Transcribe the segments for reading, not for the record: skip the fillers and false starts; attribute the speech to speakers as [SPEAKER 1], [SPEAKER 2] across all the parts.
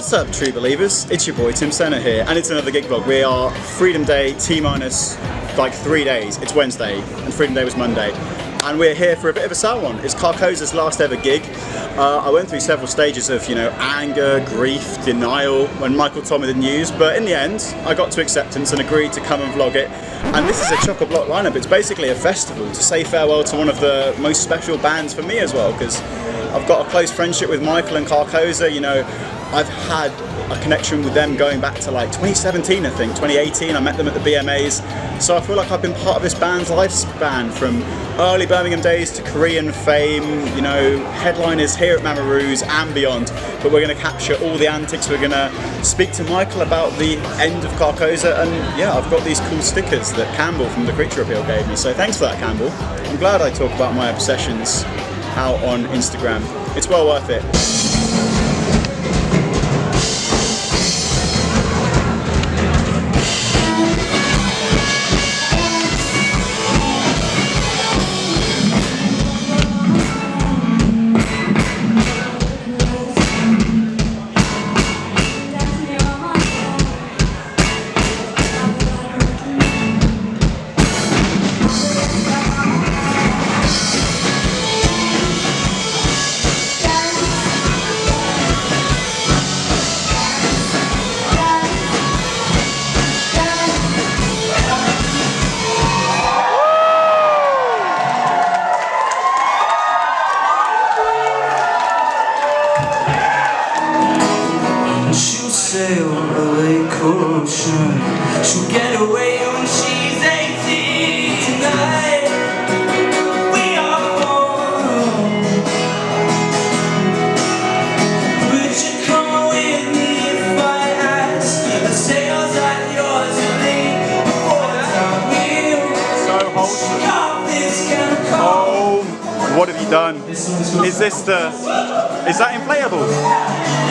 [SPEAKER 1] What's up, true believers? It's your boy Tim Senna here, and it's another gig vlog. We are Freedom Day T-minus like 3 days. It's Wednesday, and Freedom Day was Monday. And we're here for a bit of a sad one. It's Karkosa's last ever gig. I went through several stages of, anger, grief, denial when Michael told me the news, but in the end, I got to acceptance and agreed to come and vlog it. And this is a chock-a-block lineup. It's basically a festival to say farewell to one of the most special bands for me as well, because I've got a close friendship with Michael and Karkosa. I've had a connection with them going back to like 2017, I think, 2018. I met them at the BMAs. So I feel like I've been part of this band's lifespan from early Birmingham days to Korean fame, headliners here at Mamaroos and beyond. But we're going to capture all the antics. We're going to speak to Michael about the end of Karkosa. And yeah, I've got these cool stickers that Campbell from the Creature Appeal gave me. So thanks for that, Campbell. I'm glad I talk about my obsessions out on Instagram. It's well worth it.
[SPEAKER 2] She'll get away when she's 18 tonight. We are born. Would you come with me if I asked? The sails at yours and leave before I will.
[SPEAKER 1] So wholesome.
[SPEAKER 2] Stop this kind of call.
[SPEAKER 1] Oh, what have you done? Is that inflatable?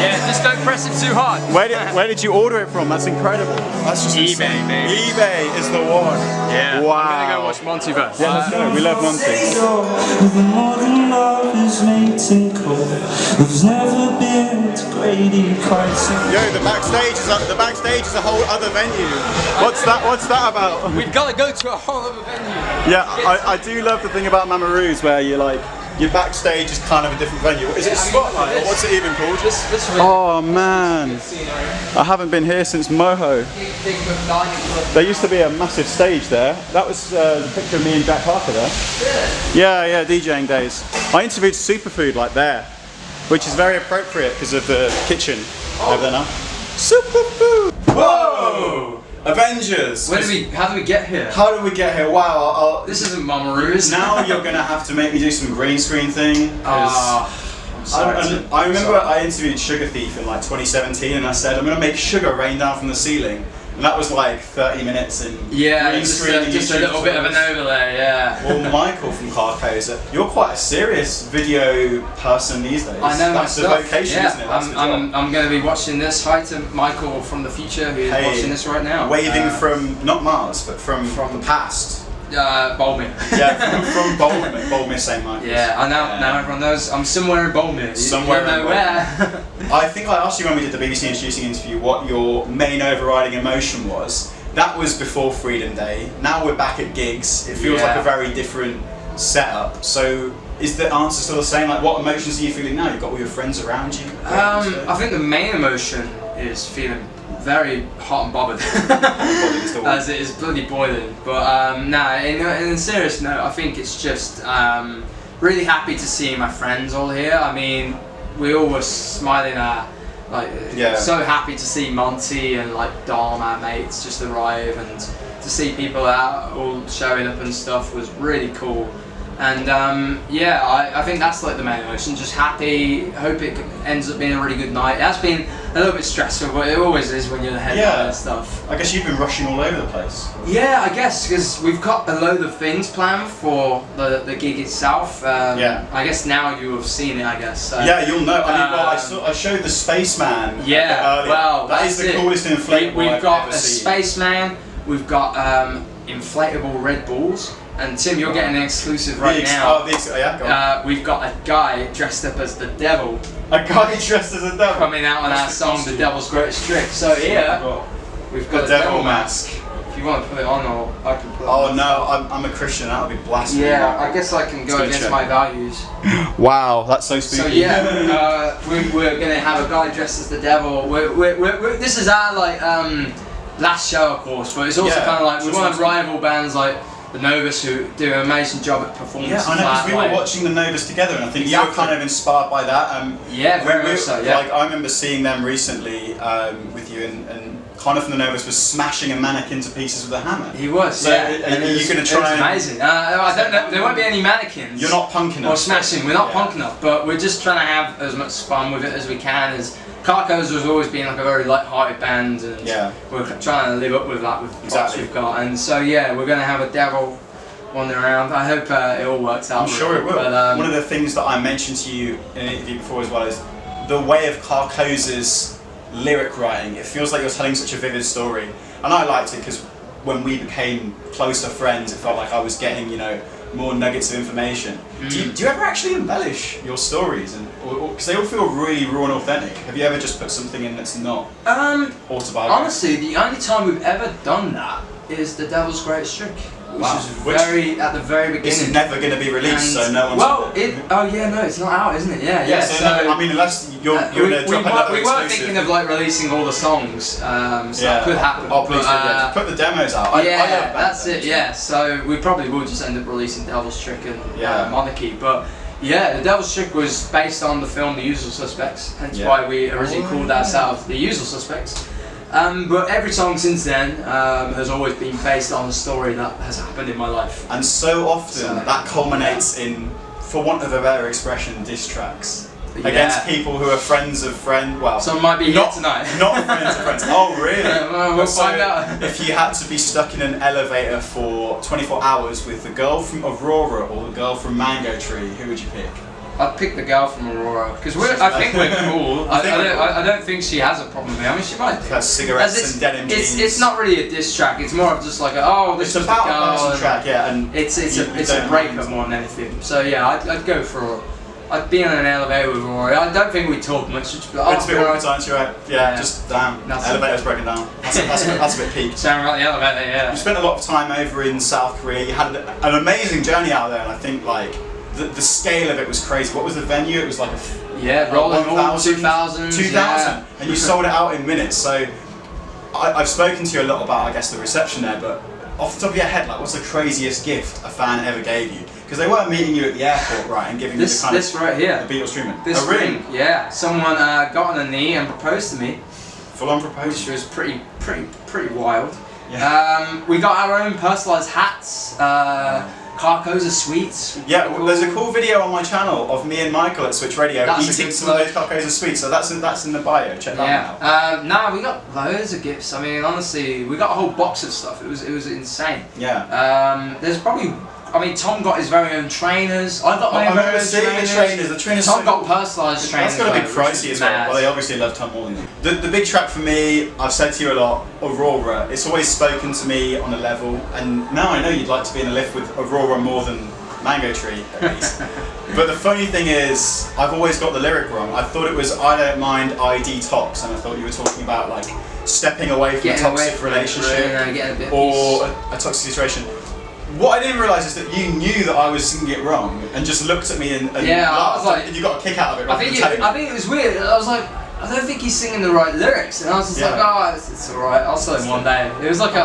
[SPEAKER 3] Yeah, just don't press it too hard.
[SPEAKER 1] Where did you order it from? That's incredible. That's just
[SPEAKER 3] eBay,
[SPEAKER 1] insane.
[SPEAKER 3] baby.
[SPEAKER 1] eBay is the one.
[SPEAKER 3] Yeah.
[SPEAKER 1] Wow.
[SPEAKER 3] I'm gonna go watch Monty first.
[SPEAKER 1] Yeah, let's go. We love Monty.
[SPEAKER 2] The modern love is mating cold. There's never been to Grady quite so.
[SPEAKER 1] Yo, the backstage is a whole other venue. What's that about?
[SPEAKER 3] We've got to go to a whole other venue.
[SPEAKER 1] Yeah, I do love the thing about Mamaroos where your backstage is kind of a different venue. Is it Spotlight or what's it even called? Oh man, I haven't been here since Moho. There used to be a massive stage there. That was the picture of me and Jack Parker there. Yeah, DJing days. I interviewed Superfood like there, which is very appropriate because of the kitchen over there now. Superfood! Whoa! Avengers!
[SPEAKER 3] How do we get here?
[SPEAKER 1] How did we get here? Wow,
[SPEAKER 3] This isn't Mamaroos.
[SPEAKER 1] now you're gonna have to make me do some green screen thing.
[SPEAKER 3] I'm sorry.
[SPEAKER 1] I remember I interviewed Sugar Thief in like 2017 and I said I'm gonna make sugar rain down from the ceiling. And that was like 30 minutes in green screen.
[SPEAKER 3] Just a little bit of an overlay, yeah.
[SPEAKER 1] Well, Michael from Karkosa, you're quite a serious video person these days.
[SPEAKER 3] I know
[SPEAKER 1] That's
[SPEAKER 3] my
[SPEAKER 1] the
[SPEAKER 3] stuff.
[SPEAKER 1] vocation,
[SPEAKER 3] Yeah,
[SPEAKER 1] isn't it? That's the job.
[SPEAKER 3] I'm going to be watching this. Hi to Michael from the future who is watching this right now.
[SPEAKER 1] Waving from, not Mars, but from the past.
[SPEAKER 3] Bolmir.
[SPEAKER 1] Yeah, from Bolmir. Bolmir St. Michael's.
[SPEAKER 3] Yeah, I know. Now everyone knows I'm somewhere in Bolmir.
[SPEAKER 1] Somewhere
[SPEAKER 3] You don't know where.
[SPEAKER 1] I think I asked you when we did the BBC Introducing interview what your main overriding emotion was. That was before Freedom Day. Now we're back at gigs. It feels like a very different setup. So is the answer still the same? Like, what emotions are you feeling now? You've got all your friends around you.
[SPEAKER 3] I think the main emotion is feeling very hot and bothered. As it is bloody boiling. But in a serious note, I think it's just really happy to see my friends all here. I mean, we all were smiling at, so happy to see Monty and Dharma mates just arrive, and to see people out all showing up and stuff was really cool. And I think that's the main emotion, just happy, hope it ends up being a really good night. It has been a little bit stressful, but it always is when you're the headliner and stuff.
[SPEAKER 1] I guess you've been rushing all over the place.
[SPEAKER 3] Yeah, I guess, because we've got a load of things planned for the gig itself. I guess now you have seen it, I guess. So,
[SPEAKER 1] yeah, you'll know. I showed the Spaceman earlier.
[SPEAKER 3] Well,
[SPEAKER 1] that is the coolest inflatable
[SPEAKER 3] We've got
[SPEAKER 1] I've ever
[SPEAKER 3] a
[SPEAKER 1] seen.
[SPEAKER 3] Spaceman, we've got inflatable Red Bulls, And Tim, you're getting an exclusive right now.
[SPEAKER 1] Yeah, go on.
[SPEAKER 3] We've got a guy dressed up as the devil.
[SPEAKER 1] A guy dressed as a devil?
[SPEAKER 3] Coming out on our song, The Devil's Greatest Trick. So here, we've got
[SPEAKER 1] the devil mask.
[SPEAKER 3] If you want to put it on, or I can put it
[SPEAKER 1] on.
[SPEAKER 3] on.
[SPEAKER 1] No, I'm a Christian, that would be blasphemy.
[SPEAKER 3] Yeah, I guess I can go against my values.
[SPEAKER 1] Wow, that's so spooky.
[SPEAKER 3] So yeah, we're going to have a guy dressed as the devil. This is our last show, of course, but it's also kind of like we want to rival bands like the Novus, who do an amazing job at performance.
[SPEAKER 1] Yeah, I know, because we were watching the Novus together, and I think you were kind of inspired by that.
[SPEAKER 3] Yeah, very much so. Yeah.
[SPEAKER 1] Like I remember seeing them recently with you, and Connor from the Novus was smashing a mannequin to pieces with a hammer.
[SPEAKER 3] He was.
[SPEAKER 1] So
[SPEAKER 3] yeah.
[SPEAKER 1] are you going to try?
[SPEAKER 3] It was amazing. I don't know. There won't be any mannequins.
[SPEAKER 1] You're not punk enough.
[SPEAKER 3] Or smashing. We're not punk enough, but we're just trying to have as much fun with it as we can. As Karkosa has always been like a very light-hearted band, and we're trying to live up with that with the props we've got. And so yeah, we're going to have a devil wandering around. I hope it all works out.
[SPEAKER 1] I'm sure it will.
[SPEAKER 3] But,
[SPEAKER 1] one of the things that I mentioned to you in an interview before as well is the way of Karkosa's lyric writing. It feels like you're telling such a vivid story, and I liked it because when we became closer friends, it felt like I was getting, you know, more nuggets of information. Do you ever actually embellish your stories, and because they all feel really raw and authentic? Have you ever just put something in that's not autobiographical?
[SPEAKER 3] Honestly, the only time we've ever done that is The Devil's Greatest Trick. Which is at the very beginning.
[SPEAKER 1] It's never going to be released, so no one's.
[SPEAKER 3] It's not out, isn't it? Yeah.
[SPEAKER 1] So I mean, unless you're going to drop another
[SPEAKER 3] we were thinking of like releasing all the songs, so that could happen.
[SPEAKER 1] Oh, please put the demos out. I love
[SPEAKER 3] that's it. Yeah, so we probably will just end up releasing Devil's Trick and Monarchy, but. Yeah, The Devil's Trick was based on the film The Usual Suspects, hence why we originally called ourselves The Usual Suspects. But every song since then has always been based on a story that has happened in my life.
[SPEAKER 1] And so often that culminates in, for want of a better expression, diss tracks. Against people who are friends of friends. Well,
[SPEAKER 3] some might be
[SPEAKER 1] not
[SPEAKER 3] here tonight.
[SPEAKER 1] Not friends of friends. Oh, really?
[SPEAKER 3] We'll find out.
[SPEAKER 1] If you had to be stuck in an elevator for 24 hours with the girl from Aurora or the girl from Mango Tree, who would you pick?
[SPEAKER 3] I'd pick the girl from Aurora because I think we're cool. I don't think she has a problem with me. I mean, she might.
[SPEAKER 1] Has cigarettes and denim jeans.
[SPEAKER 3] It's not really a diss track. It's more of just like this is
[SPEAKER 1] about
[SPEAKER 3] the girl.
[SPEAKER 1] Track, and
[SPEAKER 3] it's a breakup more than anything. So yeah, I'd go for. I'd be in an elevator with Aurora. I don't think we talk much.
[SPEAKER 1] It's a bit awkward, aren't you? Right? Yeah, just damn. Elevator's broken down. That's a bit peak.
[SPEAKER 3] Sound about the elevator, yeah.
[SPEAKER 1] You spent a lot of time over in South Korea. You had an amazing journey out there, and I think like. The scale of it was crazy. What was the venue? It was like
[SPEAKER 3] rolling all 2,000.
[SPEAKER 1] 2,000, and you sold it out in minutes. So I've spoken to you a lot about, I guess, the reception there. But off the top of your head, like, what's the craziest gift a fan ever gave you? Because they weren't meeting you at the airport, right, and giving you the kind of
[SPEAKER 3] right here,
[SPEAKER 1] the Beatles treatment.
[SPEAKER 3] This ring, yeah. Someone got on a knee and proposed to me.
[SPEAKER 1] Full-on proposal.
[SPEAKER 3] Which was pretty wild.
[SPEAKER 1] Yeah.
[SPEAKER 3] We got our own personalised hats. Karkosa sweets.
[SPEAKER 1] Yeah, there's a cool video on my channel of me and Michael at Switch Radio eating some of those Karkosa sweets, so that's in the bio, check that out.
[SPEAKER 3] We got loads of gifts. I mean, honestly, we got a whole box of stuff. It was insane.
[SPEAKER 1] Yeah.
[SPEAKER 3] There's probably, Tom got his very own trainers. I got my own trainers.
[SPEAKER 1] The trainers.
[SPEAKER 3] Tom got personalised trainers.
[SPEAKER 1] That's got to be pricey as well. Well, they obviously love Tom more than you. The big track for me, I've said to you a lot, Aurora. It's always spoken to me on a level, and now I know you'd like to be in a lift with Aurora more than Mango Tree, at least. But the funny thing is, I've always got the lyric wrong. I thought it was I don't mind I detox, and I thought you were talking about like stepping away from a toxic relationship or a toxic situation. What I didn't realise is that you knew that I was singing it wrong and just looked at me and laughed.
[SPEAKER 3] I was like,
[SPEAKER 1] and you got a kick out of it.
[SPEAKER 3] I think it was weird. I was like, I don't think he's singing the right lyrics, and I was just like, it's alright, I'll tell him one day. It was like, my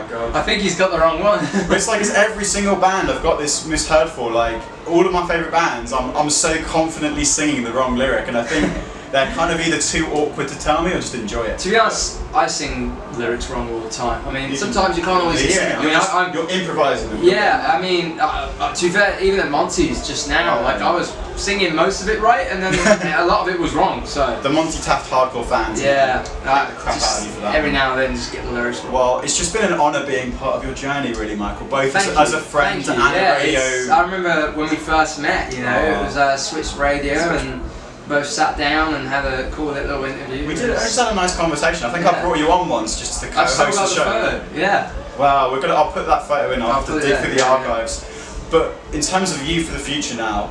[SPEAKER 3] God. I think he's got the wrong one.
[SPEAKER 1] But it's like it's every single band I've got this misheard for. Like all of my favourite bands, I'm so confidently singing the wrong lyric, and I think they're kind of either too awkward to tell me or just enjoy it.
[SPEAKER 3] To be honest, I sing lyrics wrong all the time. I mean, sometimes you can't always hear it.
[SPEAKER 1] You're improvising them.
[SPEAKER 3] Yeah, I mean, to be fair, even at Monty's just now, I was singing most of it right, and then a lot of it was wrong. So
[SPEAKER 1] the Monty Taft hardcore fans.
[SPEAKER 3] Yeah,
[SPEAKER 1] the crap out of you for that.
[SPEAKER 3] Every now and then, just get the lyrics wrong.
[SPEAKER 1] Well, it's just been an honour being part of your journey, really, Michael. Both as a friend and a radio.
[SPEAKER 3] I remember when we first met. It was Switch Radio and. Both sat down and had a cool little interview.
[SPEAKER 1] We just had a nice conversation. I think I brought you on once just to co-host the show.
[SPEAKER 3] Yeah.
[SPEAKER 1] Wow, I'll put that photo in. I'll have to dig through the archives.
[SPEAKER 3] Yeah.
[SPEAKER 1] But in terms of you for the future now,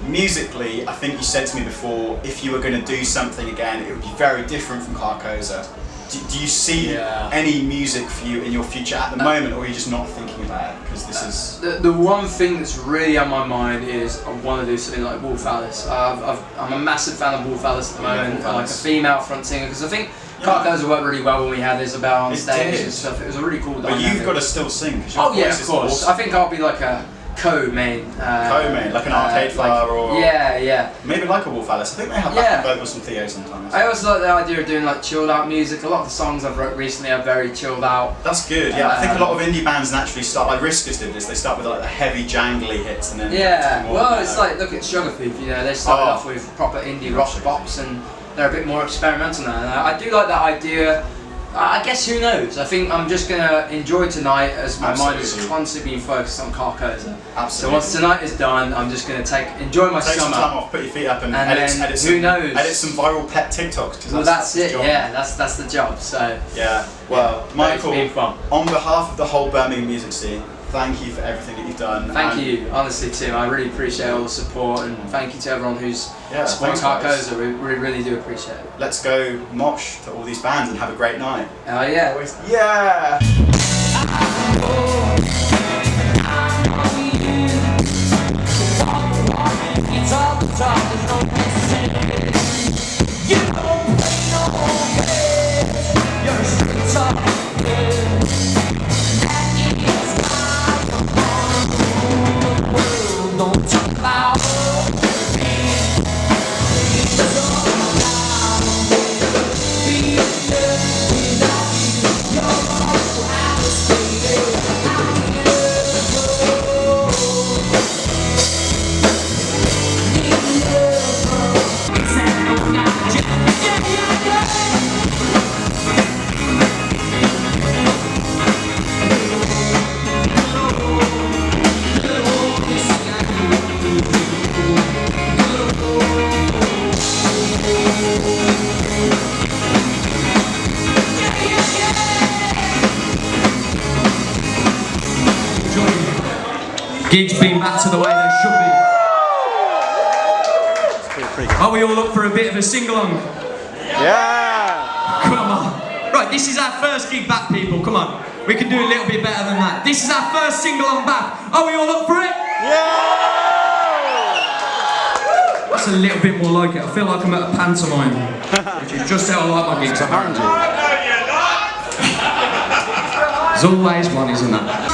[SPEAKER 1] musically, I think you said to me before, if you were going to do something again, it would be very different from Karkosa. Do you see any music for you in your future at the moment, or are you just not thinking about it? Because this is...
[SPEAKER 3] The one thing that's really on my mind is I want to do something like Wolf Alice. I'm a massive fan of Wolf Alice at the moment, like a female front singer, because I think Karkosa worked really well when we had Isabel on stage and stuff. It was a really cool dynamic.
[SPEAKER 1] But you've got to still sing.
[SPEAKER 3] Oh yeah, of course.
[SPEAKER 1] Awesome.
[SPEAKER 3] I think I'll be like a co-main.
[SPEAKER 1] Like an Arcade Fire or...
[SPEAKER 3] Yeah.
[SPEAKER 1] Maybe like a Wolf Alice. I think they have backing vocals from Theo sometimes.
[SPEAKER 3] I also like the idea of doing like chilled out music. A lot of the songs I've wrote recently are very chilled out.
[SPEAKER 1] That's good, yeah. I think a lot of indie bands naturally start, like Riskers did this, they start with like the heavy jangly hits and then...
[SPEAKER 3] Well it's like, look at Sugar Thief, you know, they started off with proper indie rock bops and they're a bit more experimental now. And I do like that idea. I guess who knows? I think I'm just gonna enjoy tonight as my mind is constantly being focused on Karkosa.
[SPEAKER 1] Absolutely.
[SPEAKER 3] So once tonight is done, I'm just gonna enjoy my
[SPEAKER 1] take
[SPEAKER 3] summer.
[SPEAKER 1] Some time off, put your feet up, and edit
[SPEAKER 3] who knows?
[SPEAKER 1] Edit some viral pet TikToks.
[SPEAKER 3] Well, that's it. Yeah, that's the job. So
[SPEAKER 1] yeah. Well, Michael,
[SPEAKER 3] it's been fun.
[SPEAKER 1] On behalf of the whole Birmingham music scene, thank you for everything that you've done.
[SPEAKER 3] Thank you, honestly, Tim. I really appreciate all the support, and thank you to everyone who's supporting Karkosa. We really do appreciate it.
[SPEAKER 1] Let's go mosh to all these bands and have a great night.
[SPEAKER 3] Oh yeah.
[SPEAKER 1] Yeah.
[SPEAKER 4] Gigs being back to the way they should be. Are we all up for a bit of a sing-along?
[SPEAKER 1] Yeah!
[SPEAKER 4] Come on. Right, this is our first gig back, people. Come on. We can do a little bit better than that. This is our first sing-along back. Are we all up for it?
[SPEAKER 1] Yeah!
[SPEAKER 4] That's a little bit more like it. I feel like I'm at a pantomime, which is just how I like my gigs. There's always one, isn't there?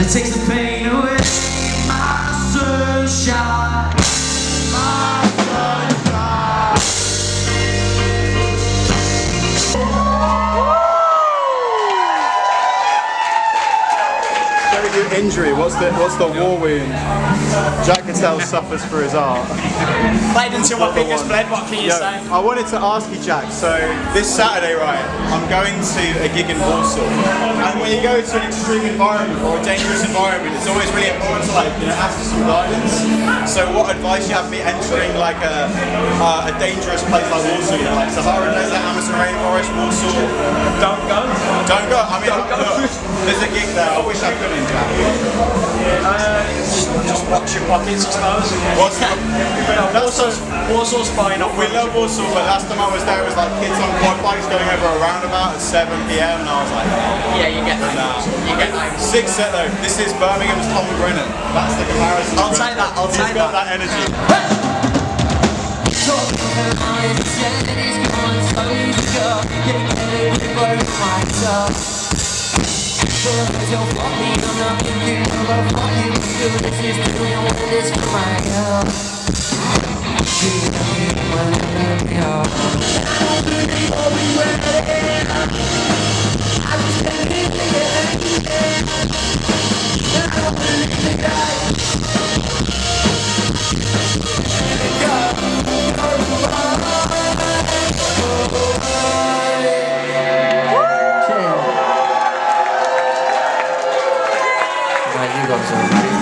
[SPEAKER 4] It takes the pain away, my sunshine, my sunshine.
[SPEAKER 1] Very good injury. What's the war wound? Jack Cattell suffers for his art.
[SPEAKER 5] Played until my fingers bled, what can you say?
[SPEAKER 1] I wanted to ask you, Jack, so this Saturday, right, I'm going to a gig in Warsaw, and when you go to an extreme environment or a dangerous environment, it's always really important to ask for some guidance. So what advice do you have me entering like a dangerous place like Warsaw, like Sahara Desert, Amazon rainforest, Warsaw?
[SPEAKER 5] Don't go.
[SPEAKER 1] Don't go. I mean, look, there's a gig there. I wish I could in Jack.
[SPEAKER 5] Just watch your pockets, I suppose. Warsaw's fine.
[SPEAKER 1] We love Warsaw, but last time I was there, it was like kids on quad bikes going over a roundabout at 7 PM, and I was like,
[SPEAKER 5] Yeah, you get that. You get that.
[SPEAKER 1] Sick set though. This is Birmingham's Tom Brennan. That's the comparison.
[SPEAKER 5] I'll take that. I'll take
[SPEAKER 1] He's got that energy.
[SPEAKER 5] You guys are great.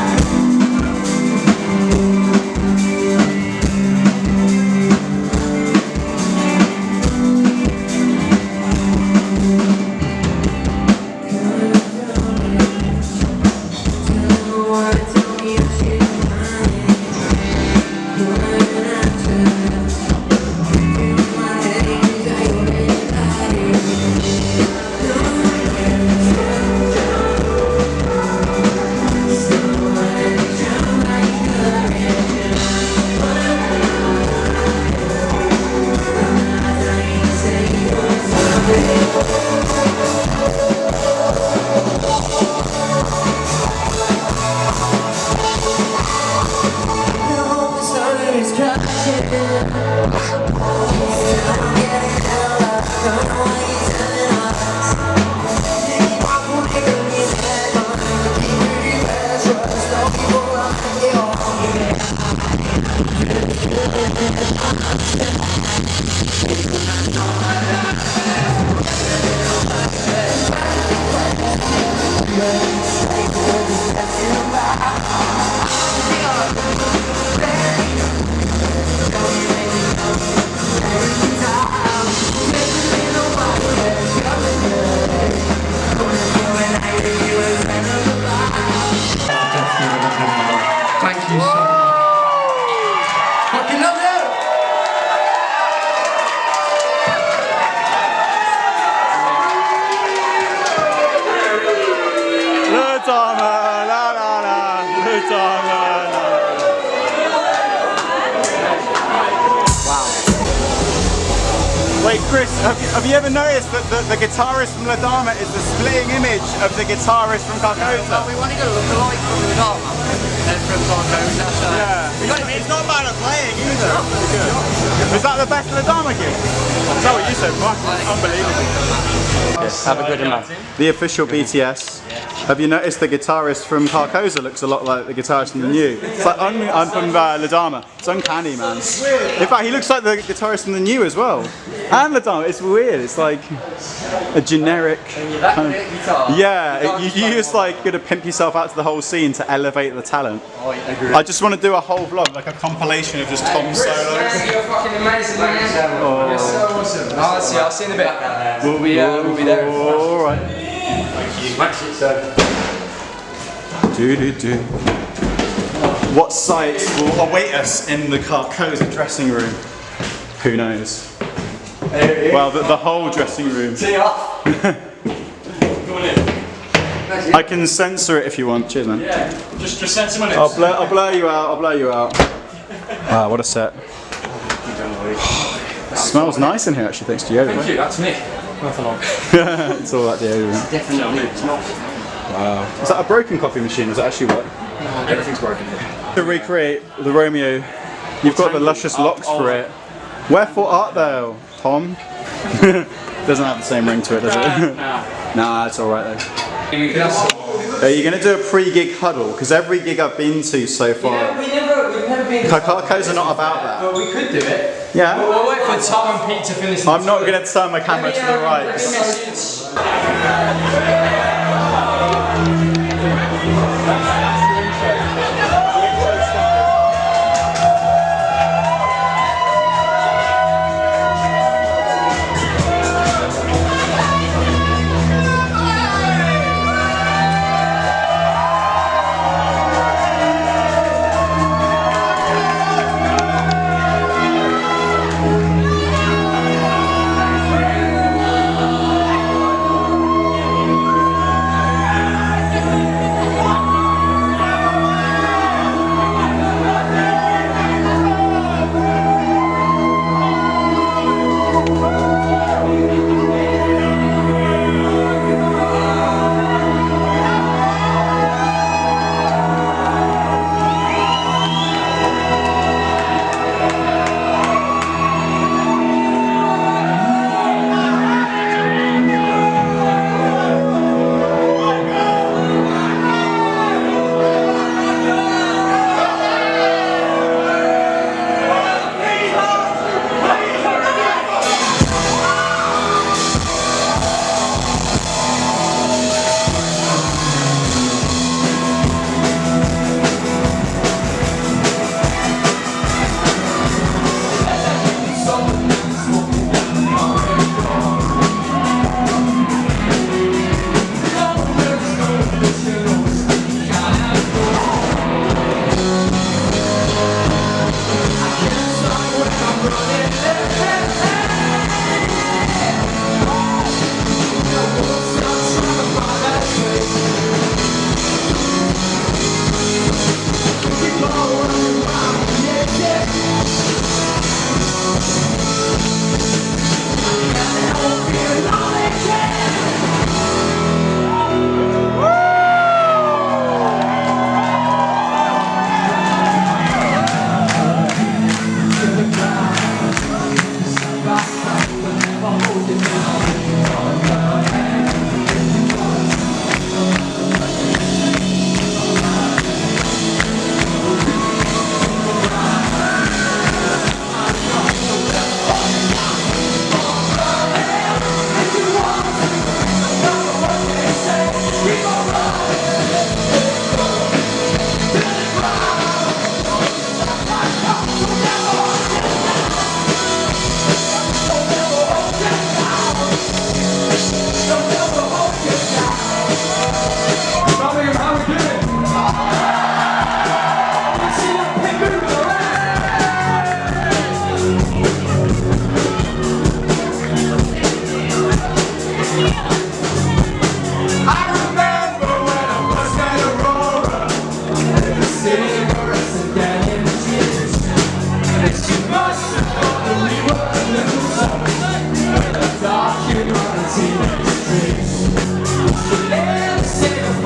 [SPEAKER 4] Thank you so much. Fucking love you!
[SPEAKER 1] Le Dharma, la la la, le Dharma, la. Wait, Chris, have you ever noticed that the guitarist from Le Dharma is the splitting image of the guitarist from Karkosa?
[SPEAKER 5] We want to go look alike from the Dharma and from Karkosa. So
[SPEAKER 1] Yeah. It's not bad at playing either. Was that the best Le Dharma gig? Is that what you said, Mark? Unbelievable.
[SPEAKER 5] have a good one.
[SPEAKER 1] The official BTS. Have you noticed the guitarist from Karkosa looks a lot like the guitarist from the New? It's like, I'm from Le Dharma. It's uncanny, man. In fact, he looks like the guitarist from the New as well. And Le Dharma, it's weird. It's like a generic kind of, yeah, you just like gotta pimp yourself out to the whole scene to elevate the talent. I just want to do a whole vlog, like a compilation of just Tom solos.
[SPEAKER 3] You're fucking amazing, man. You're so awesome. I'll see you in a bit. We'll be there.
[SPEAKER 1] Alright. Do. What sight will await us in the Karkosa dressing room? Who knows? Well, the whole dressing room. I can censor it if you want. Cheers, man.
[SPEAKER 4] Yeah, just censor my lips.
[SPEAKER 1] I'll blur you out. I'll blur you out. Wow, what a set. It smells nice in here, actually, thanks to deodorant.
[SPEAKER 4] Thank you, that's me.
[SPEAKER 1] It's all that deodorant.
[SPEAKER 5] Definitely, it's not.
[SPEAKER 1] Wow. Is that a broken coffee machine? Does that actually work?
[SPEAKER 5] Everything's broken here.
[SPEAKER 1] To recreate the Romeo, you've got the luscious locks for it. Wherefore art thou, Tom? Doesn't have the same ring to it, does it? Nah, it's alright though. Are you going to do a pre-gig huddle? Because every gig I've been to so far,
[SPEAKER 3] We've never been.
[SPEAKER 1] Karkosa are not about that.
[SPEAKER 3] But we could do it.
[SPEAKER 1] Yeah.
[SPEAKER 3] We'll wait for Tom and Pete to finish.
[SPEAKER 1] I'm not going to turn my camera to the right.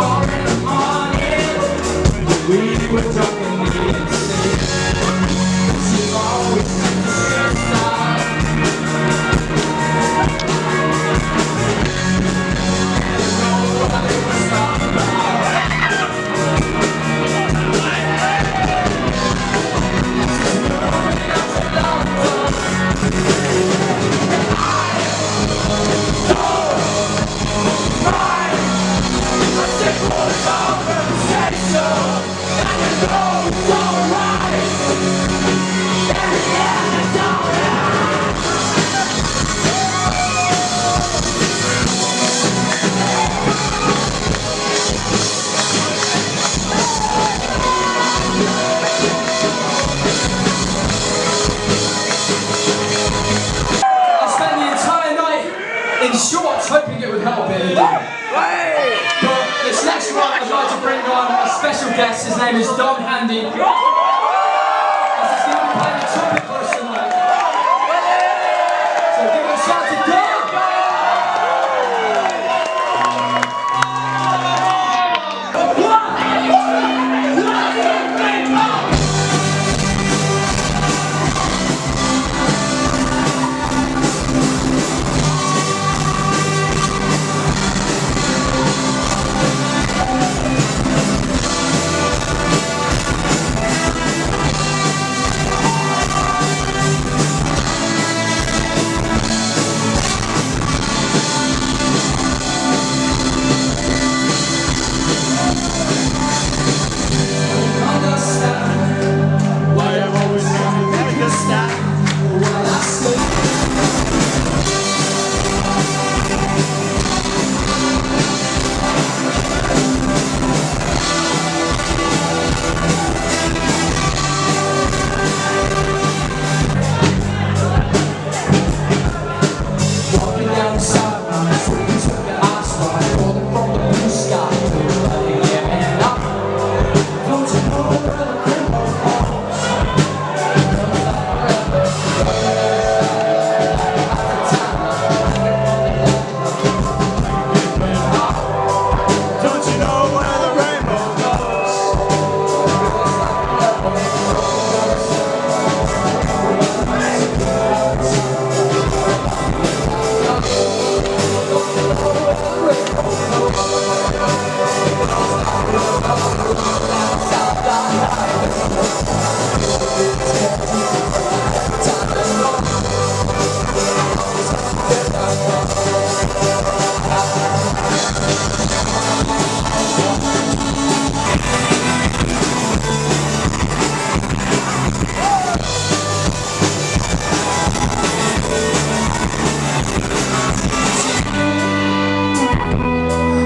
[SPEAKER 2] 4 in the morning. We were talking me insane. She always had to suicide. And nobody was talking about.
[SPEAKER 4] In shorts, hoping it would help it. But this next one, I'd like to bring on a special guest. His name is Dom Handy. He's going to be playing the trumpet for us tonight. So give it a shout to Dom!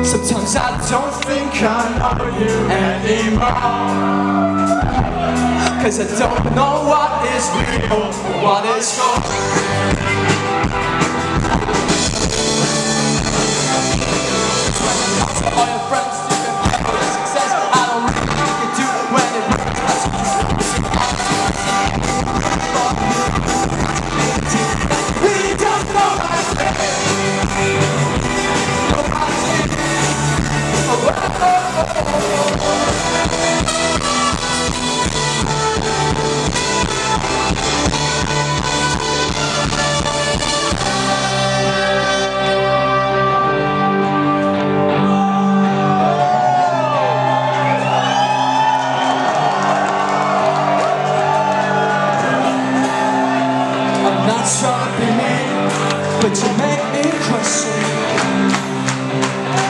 [SPEAKER 2] Sometimes I don't think I know you anymore, 'cause I don't know what is real, what is false. All your friends do the success. I don't really know what you do when it works. We don't know my trying to be mean, but you make me question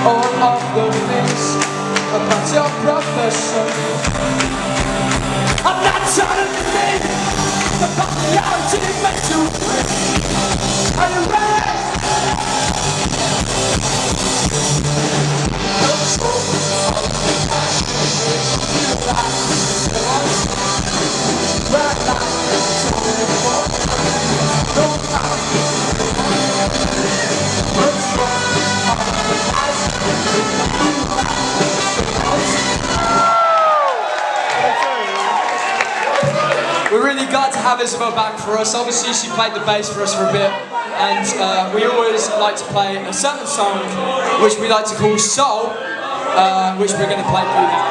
[SPEAKER 2] all of the things about your profession. I'm not trying to be mean, the popularity makes you free. Are you ready? We're really glad to have Isabel back for us. Obviously she played the bass for us for a bit, and we always like to play a certain song which we like to call Soul.
[SPEAKER 4] which we're going to play through now.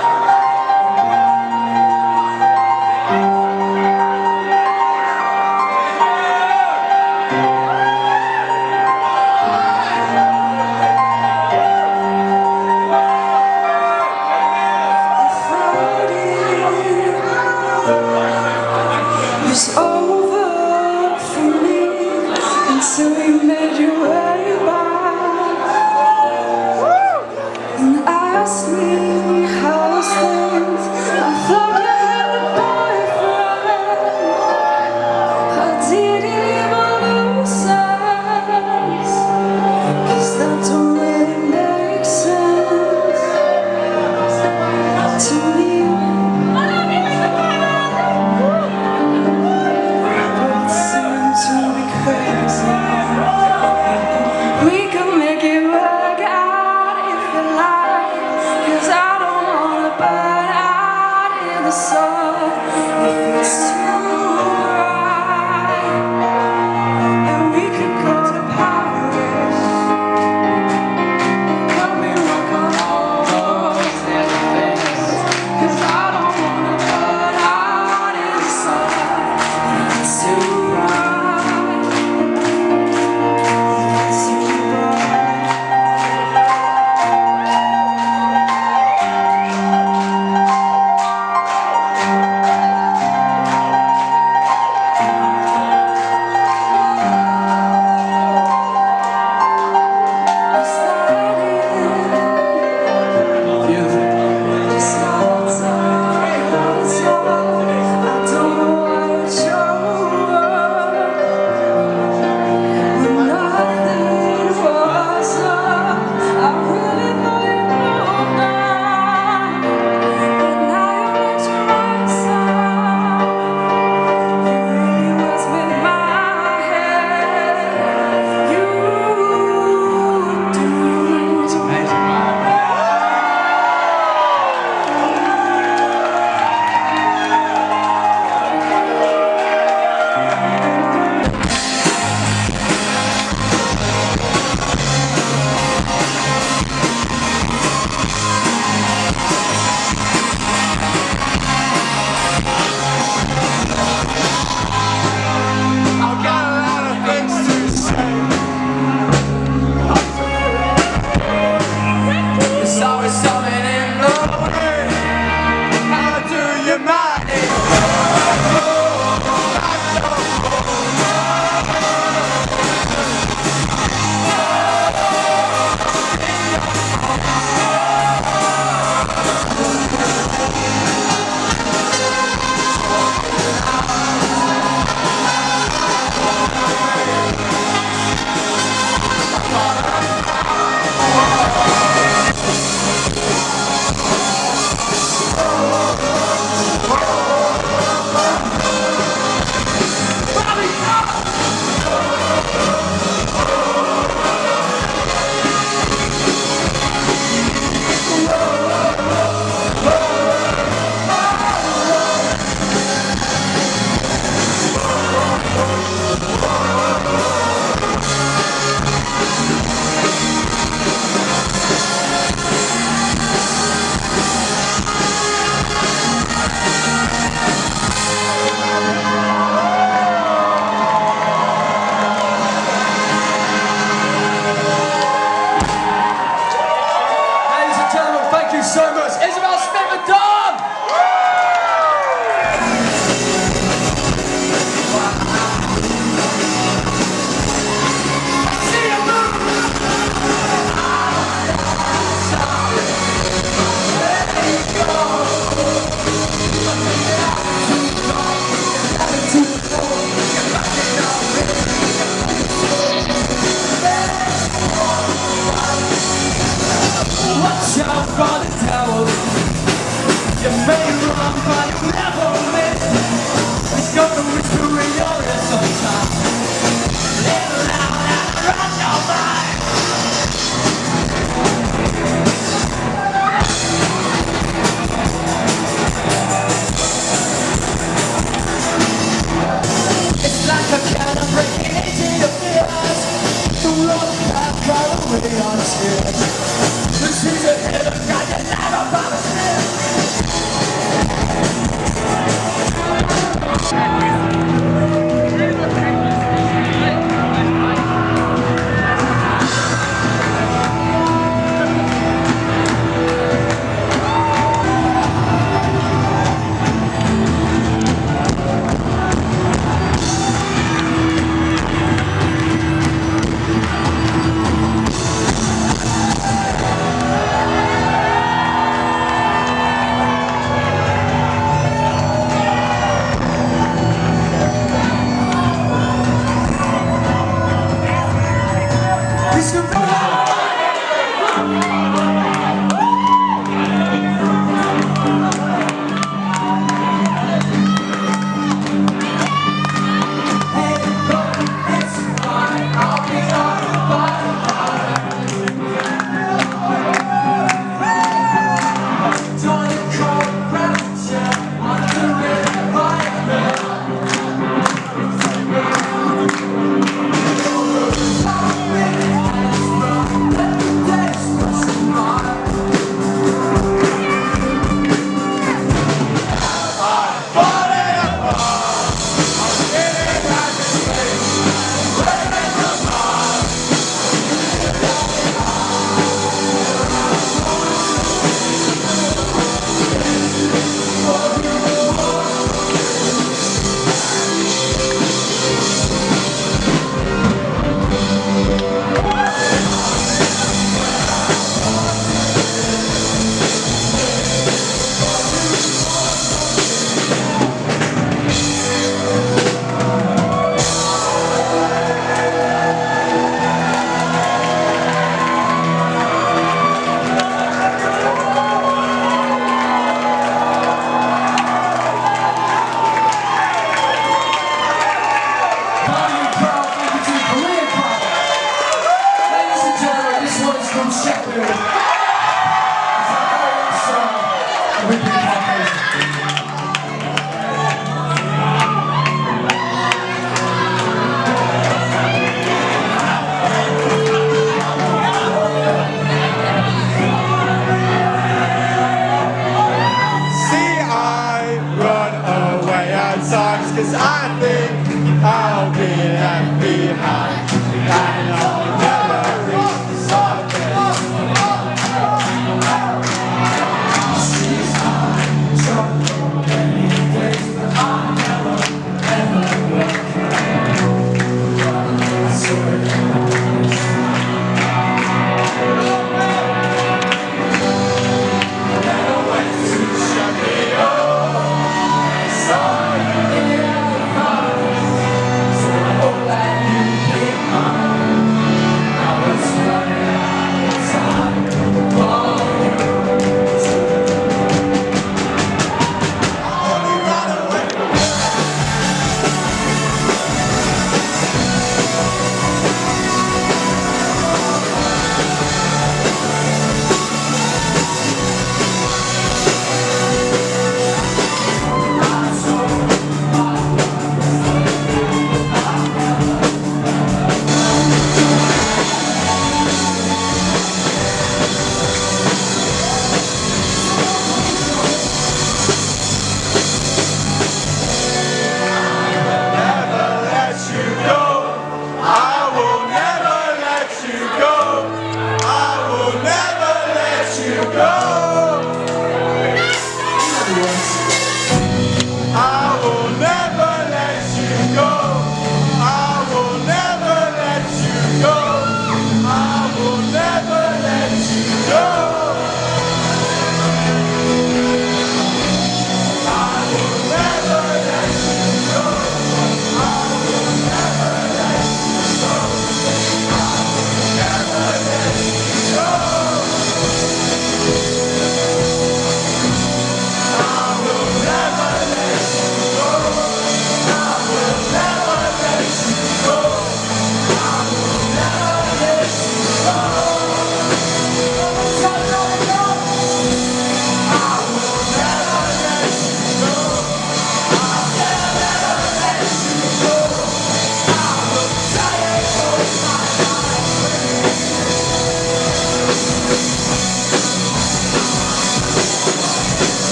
[SPEAKER 6] It's over for me until you made your way back and asked me how's things. I thought you had a boyfriend. I didn't even lose sense, 'cause that don't really make sense to me. We can make it work out if you like, 'cause I don't wanna burn out in the sun if it's too bright. And we could go to Paris, let me rock on all those things, 'cause I don't wanna burn out in the sun if it's too bright.
[SPEAKER 2] Watch out for the devil. You may run, but you never miss. He's gonna whisper in your ear sometime. Little loud and run your mind. It's like a cannon breaking into your fears. The road path right away on tears. This is a hit of goddamn.
[SPEAKER 4] We can